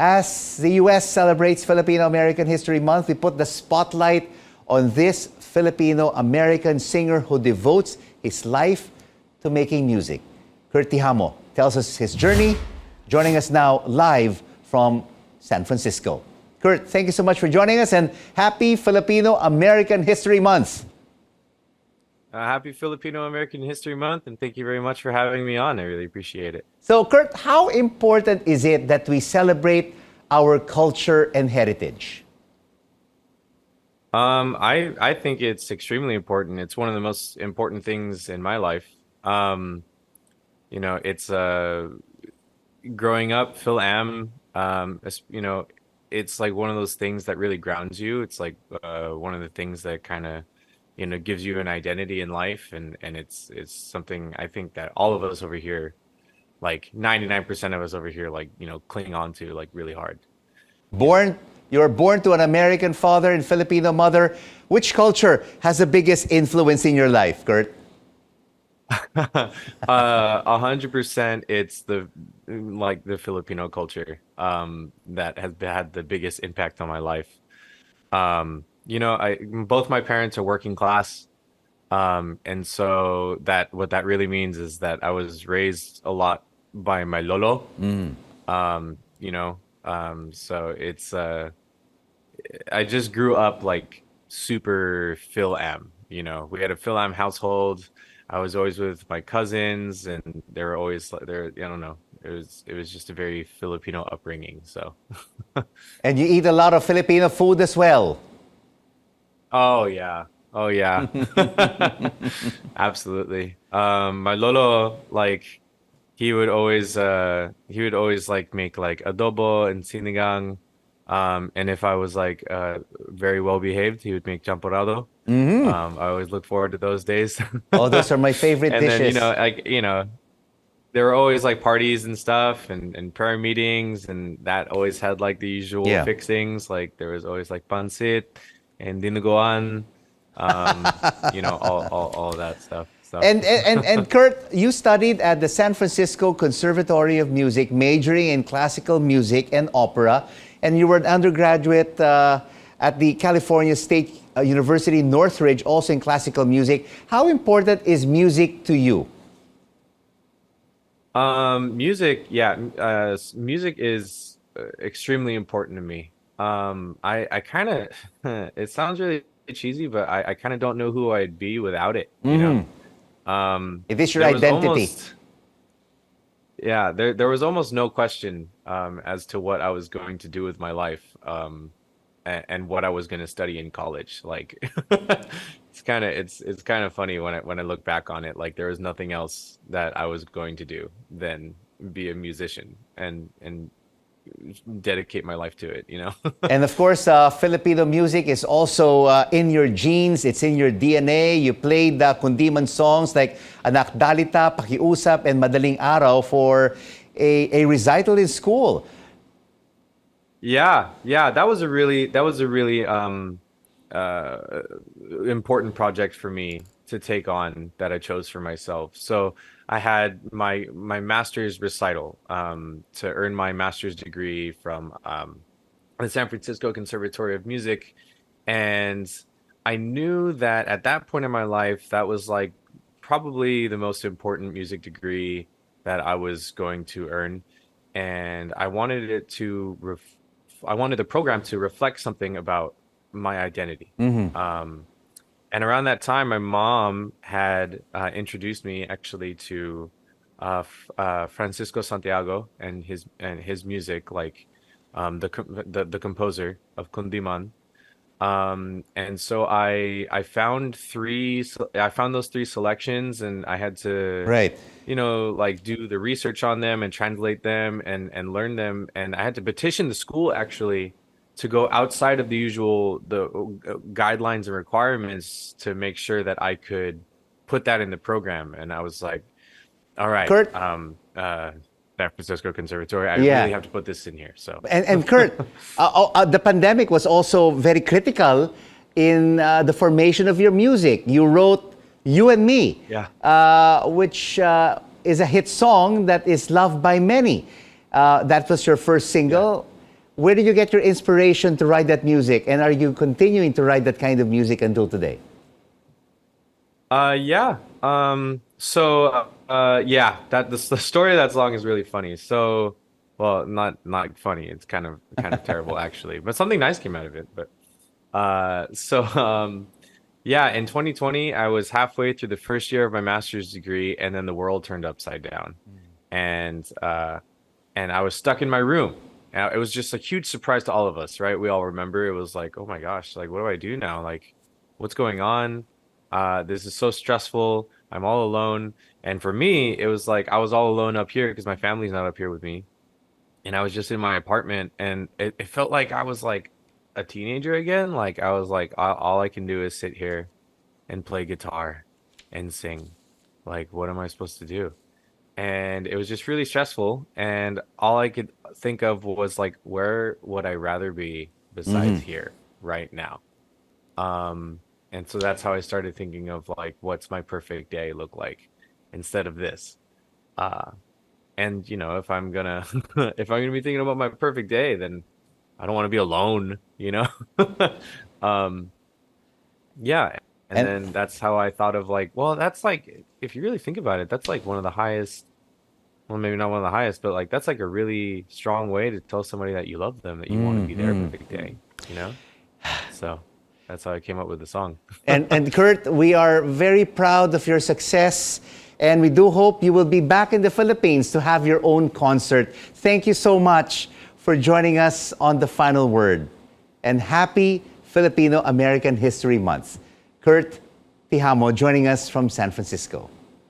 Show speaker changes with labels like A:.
A: As the U.S. celebrates Filipino-American History Month, we put the spotlight on this Filipino-American singer who devotes his life to making music. Tijamo tells us his journey, joining us now live from San Francisco. Kurt, thank you so much for joining us and happy Filipino-American History Month.
B: Happy Filipino-American History Month, and thank you very much for having me on. I really appreciate it.
A: So, Kurt, how important is it that we celebrate our culture and heritage?
B: I think it's extremely important. It's one of the most important things in my life. It's growing up, Fil-Am, it's like one of those things that really grounds you. It's like one of the things that kind of gives you an identity in life, and it's something I think that all of us over here, like 99% of us over here, like cling on to like really hard.
A: You were born to an American father and Filipino mother. Which culture has the biggest influence in your life, Kurt?
B: 100%. It's the Filipino culture that has had the biggest impact on my life. Both my parents are working class. And so what that really means is that I was raised a lot by my lolo. So it's, I just grew up like super Fil-Am, we had a Fil-Am household. I was always with my cousins and they were always there. I don't know. It was just a very Filipino upbringing. So,
A: and you eat a lot of Filipino food as well.
B: Oh yeah. Absolutely. My lolo, like he would always like make like adobo and sinigang. And if I was like very well behaved, he would make champorado. I always look forward to those days.
A: Oh, those are my favorite
B: and
A: dishes.
B: then there were always like parties and stuff and prayer meetings, and that always had like the usual fixings. Like there was always like pancit and dinuguan, all that stuff. So.
A: And Kurt, you studied at the San Francisco Conservatory of Music, majoring in classical music and opera, and you were an undergraduate at the California State University Northridge, also in classical music. How important is music to you?
B: Music is extremely important to me. I kind of, it sounds really cheesy, but I kind of don't know who I'd be without it.
A: It is your identity.
B: There was almost no question as to what I was going to do with my life, and what I was going to study in college. Like it's kind of funny when I look back on it. Like there was nothing else that I was going to do than be a musician and dedicate my life to it,
A: And of course, Filipino music is also in your genes. It's in your DNA. You played kundiman songs like Anak Dalita, Pakiusap, and Madaling Araw for a recital in school.
B: Yeah, that was a really important project for me to take on, that I chose for myself. So I had my master's recital to earn my master's degree from the San Francisco Conservatory of Music, and I knew that at that point in my life that was like probably the most important music degree that I was going to earn, and I wanted it to I wanted the program to reflect something about my identity. And around that time, my mom had introduced me actually to Francisco Santiago and his music, like the composer of Kundiman. And so I found those three selections, and I had to like do the research on them and translate them and learn them, and I had to petition the school actually to go outside of the guidelines and requirements to make sure that I could put that in the program. And I was like, all right,
A: Kurt,
B: San Francisco Conservatory, I really have to put this in here. So
A: and Kurt, the pandemic was also very critical in the formation of your music. You wrote "You and Me," which is a hit song that is loved by many. That was your first single. where did you get your inspiration to write that music? And are you continuing to write that kind of music until today?
B: Yeah. Yeah, the story of that song is really funny. So, well, not funny. It's kind of terrible actually, but something nice came out of it. But yeah, in 2020, I was halfway through the first year of my master's degree, and then the world turned upside down, and I was stuck in my room. And it was just a huge surprise to all of us, right? We all remember it was like, oh my gosh, like what do I do now? Like, what's going on? This is so stressful. I'm all alone. And for me, it was like I was all alone up here because my family's not up here with me. And I was just in my apartment, and it felt like I was like a teenager again. Like I was like, all I can do is sit here and play guitar and sing. Like, what am I supposed to do? And it was just really stressful. And all I could think of was like, where would I rather be besides here right now? And so that's how I started thinking of like, what's my perfect day look like instead of this? Uh, and you know, if I'm gonna if I'm gonna be thinking about my perfect day, then I don't want to be alone, you know? Um, yeah. And
A: And
B: then that's how I thought of like, well, that's like, if you really think about it, that's like one of the highest, well, maybe not one of the highest, but like that's like a really strong way to tell somebody that you love them, that you want to be there every day, you know? So that's how I came up with the song.
A: and Kurt, we are very proud of your success, and we do hope you will be back in the Philippines to have your own concert. Thank you so much for joining us on The Final Word, and happy Filipino-American History Month. Kurt Tijamo joining us from San Francisco.